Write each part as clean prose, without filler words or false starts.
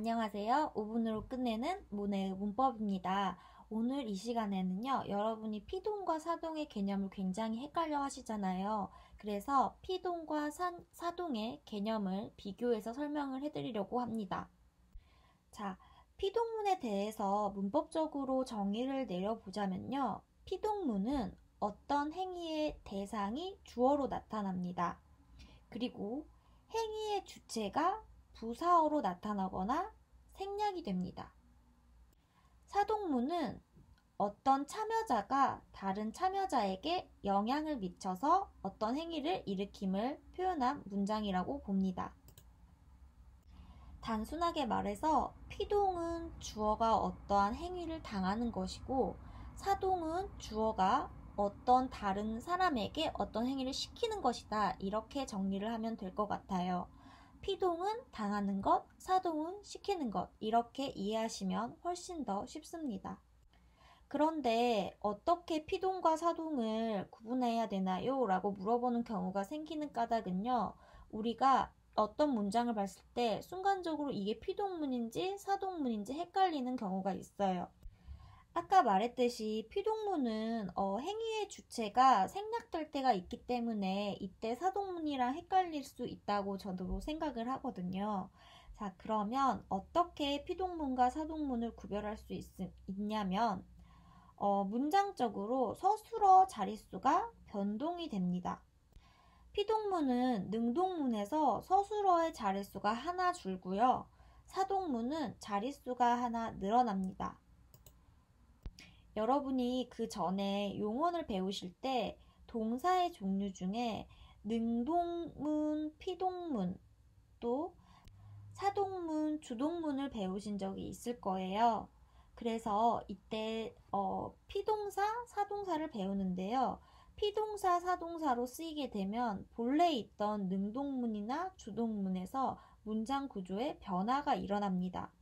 안녕하세요. 5분으로 끝내는 모네의 문법입니다. 오늘 이 시간에는요, 여러분이 피동과 사동의 개념을 굉장히 헷갈려 하시잖아요. 그래서 피동과 사동의 개념을 비교해서 설명을 해드리려고 합니다. 자, 피동문에 대해서 문법적으로 정의를 내려보자면요, 피동문은 어떤 행위의 대상이 주어로 나타납니다. 그리고 행위의 주체가 부사어로 나타나거나 생략이 됩니다. 사동문은 어떤 참여자가 다른 참여자에게 영향을 미쳐서 어떤 행위를 일으킴을 표현한 문장이라고 봅니다. 단순하게 말해서 피동은 주어가 어떠한 행위를 당하는 것이고 사동은 주어가 어떤 다른 사람에게 어떤 행위를 시키는 것이다. 이렇게 정리를 하면 될 것 같아요. 피동은 당하는 것, 사동은 시키는 것. 이렇게 이해하시면 훨씬 더 쉽습니다. 그런데 어떻게 피동과 사동을 구분해야 되나요? 라고 물어보는 경우가 생기는 까닭은요. 우리가 어떤 문장을 봤을 때 순간적으로 이게 피동문인지 사동문인지 헷갈리는 경우가 있어요. 아까 말했듯이 피동문은 행위의 주체가 생략될 때가 있기 때문에 이때 사동문이랑 헷갈릴 수 있다고 저도 생각을 하거든요. 자, 그러면 어떻게 피동문과 사동문을 구별할 수 있냐면 문장적으로 서술어 자릿수가 변동이 됩니다. 피동문은 능동문에서 서술어의 자릿수가 하나 줄고요. 사동문은 자릿수가 하나 늘어납니다. 여러분이 그 전에 용언을 배우실 때 동사의 종류 중에 능동문, 피동문, 또 사동문, 주동문을 배우신 적이 있을 거예요. 그래서 이때 피동사, 사동사를 배우는데요. 피동사, 사동사로 쓰이게 되면 본래 있던 능동문이나 주동문에서 문장 구조에 변화가 일어납니다.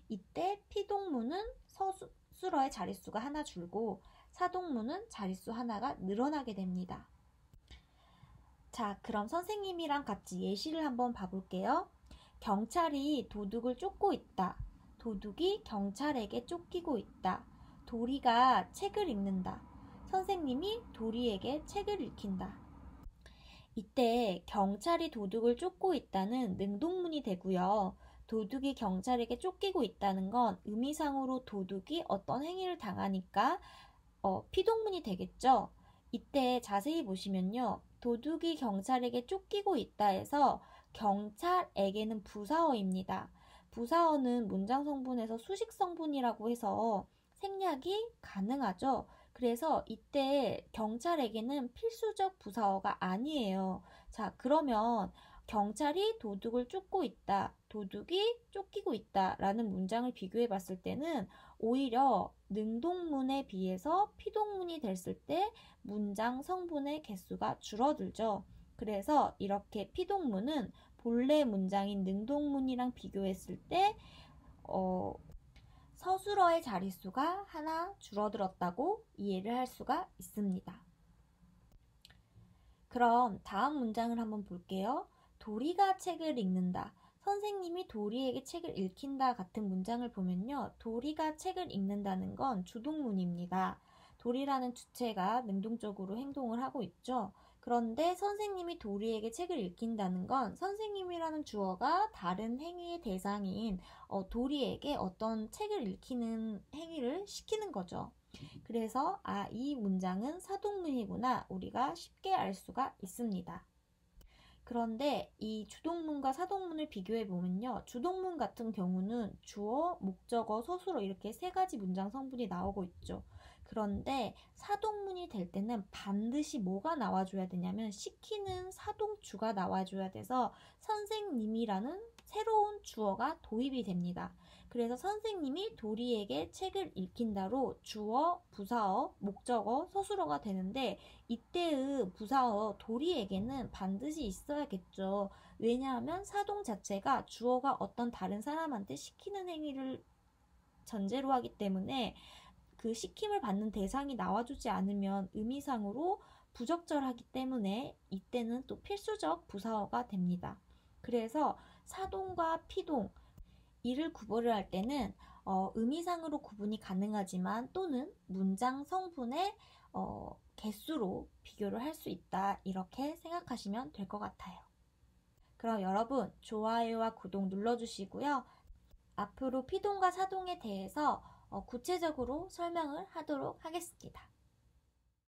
이때 피동문은 서술어의 자릿수가 하나 줄고 사동문은 자릿수 하나가 늘어나게 됩니다. 자, 그럼 선생님이랑 같이 예시를 한번 봐볼게요. 경찰이 도둑을 쫓고 있다. 도둑이 경찰에게 쫓기고 있다. 도리가 책을 읽는다. 선생님이 도리에게 책을 읽힌다. 이때 경찰이 도둑을 쫓고 있다는 능동문이 되고요. 도둑이 경찰에게 쫓기고 있다는 건 의미상으로 도둑이 어떤 행위를 당하니까 피동문이 되겠죠. 이때 자세히 보시면요. 도둑이 경찰에게 쫓기고 있다 해서 경찰에게는 부사어입니다. 부사어는 문장 성분에서 수식 성분이라고 해서 생략이 가능하죠. 그래서 이때 경찰에게는 필수적 부사어가 아니에요. 자, 그러면 경찰이 도둑을 쫓고 있다, 도둑이 쫓기고 있다 라는 문장을 비교해 봤을 때는 오히려 능동문에 비해서 피동문이 됐을 때 문장 성분의 개수가 줄어들죠. 그래서 이렇게 피동문은 본래 문장인 능동문이랑 비교했을 때 서술어의 자릿수가 하나 줄어들었다고 이해를 할 수가 있습니다. 그럼 다음 문장을 한번 볼게요. 도리가 책을 읽는다. 선생님이 도리에게 책을 읽힌다 같은 문장을 보면요. 도리가 책을 읽는다는 건 주동문입니다. 도리라는 주체가 능동적으로 행동을 하고 있죠. 그런데 선생님이 도리에게 책을 읽힌다는 건 선생님이라는 주어가 다른 행위의 대상인 도리에게 어떤 책을 읽히는 행위를 시키는 거죠. 그래서 이 문장은 사동문이구나 우리가 쉽게 알 수가 있습니다. 그런데 이 주동문과 사동문을 비교해 보면요. 주동문 같은 경우는 주어, 목적어, 서술어 이렇게 세 가지 문장 성분이 나오고 있죠. 그런데 사동문이 될 때는 반드시 뭐가 나와줘야 되냐면 시키는 사동주가 나와줘야 돼서 선생님이라는 새로운 주어가 도입이 됩니다. 그래서 선생님이 도리에게 책을 읽힌다로 주어, 부사어, 목적어, 서술어가 되는데 이때의 부사어 도리에게는 반드시 있어야겠죠. 왜냐하면 사동 자체가 주어가 어떤 다른 사람한테 시키는 행위를 전제로 하기 때문에 그 시킴을 받는 대상이 나와주지 않으면 의미상으로 부적절하기 때문에 이때는 또 필수적 부사어가 됩니다. 그래서 사동과 피동 이를 구별을 할 때는 의미상으로 구분이 가능하지만 또는 문장 성분의 개수로 비교를 할 수 있다. 이렇게 생각하시면 될 것 같아요. 그럼 여러분 좋아요와 구독 눌러주시고요. 앞으로 피동과 사동에 대해서 구체적으로 설명을 하도록 하겠습니다.